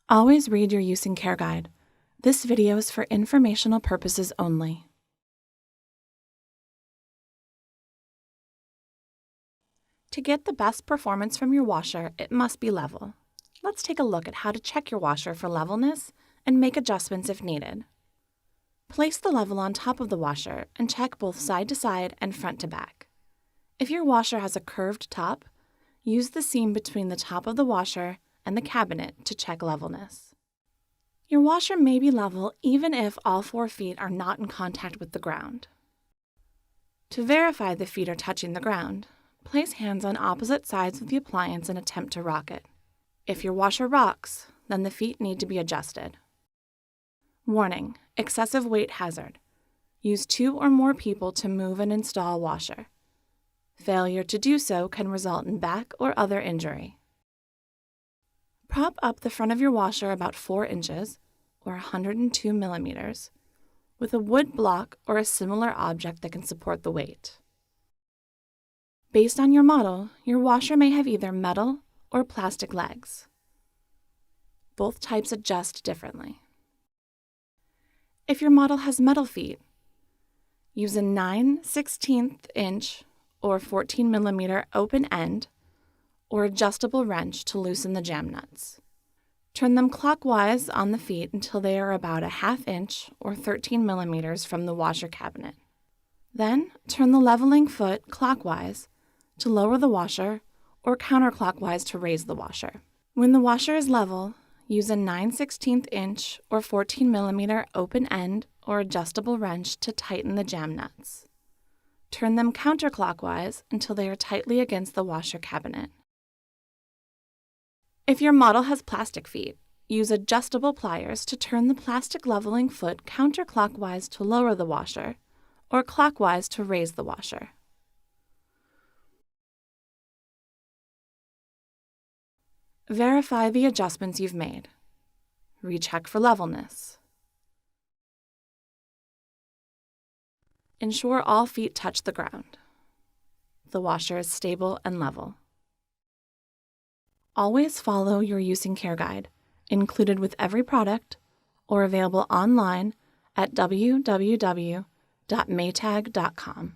Always read your use and care guide. This video is for informational purposes only. To get the best performance from your washer, it must be level. Let's take a look at how to check your washer for levelness and make adjustments if needed. Place the level on top of the washer and check both side to side and front to back. If your washer has a curved top, use the seam between the top of the washer and the cabinet to check levelness. Your washer may be level even if all 4 feet are not in contact with the ground. To verify the feet are touching the ground, place hands on opposite sides of the appliance and attempt to rock it. If your washer rocks, then the feet need to be adjusted. Warning: excessive weight hazard. Use 2 or more people to move and install a washer. Failure to do so can result in back or other injury. Prop up the front of your washer about 4 inches, or 102 millimeters, with a wood block or a similar object that can support the weight. Based on your model, your washer may have either metal or plastic legs. Both types adjust differently. If your model has metal feet, use a 9/16 inch or 14 millimeter open end or adjustable wrench to loosen the jam nuts. Turn them clockwise on the feet until they are about a 1/2 inch or 13 millimeters from the washer cabinet. Then turn the leveling foot clockwise to lower the washer or counterclockwise to raise the washer. When the washer is level, use a 9/16 inch or 14 millimeter open end or adjustable wrench to tighten the jam nuts. Turn them counterclockwise until they are tightly against the washer cabinet. If your model has plastic feet, use adjustable pliers to turn the plastic leveling foot counterclockwise to lower the washer or clockwise to raise the washer. Verify the adjustments you've made. Recheck for levelness. Ensure all feet touch the ground. The washer is stable and level. Always follow your use and care guide, included with every product, or available online at www.maytag.com.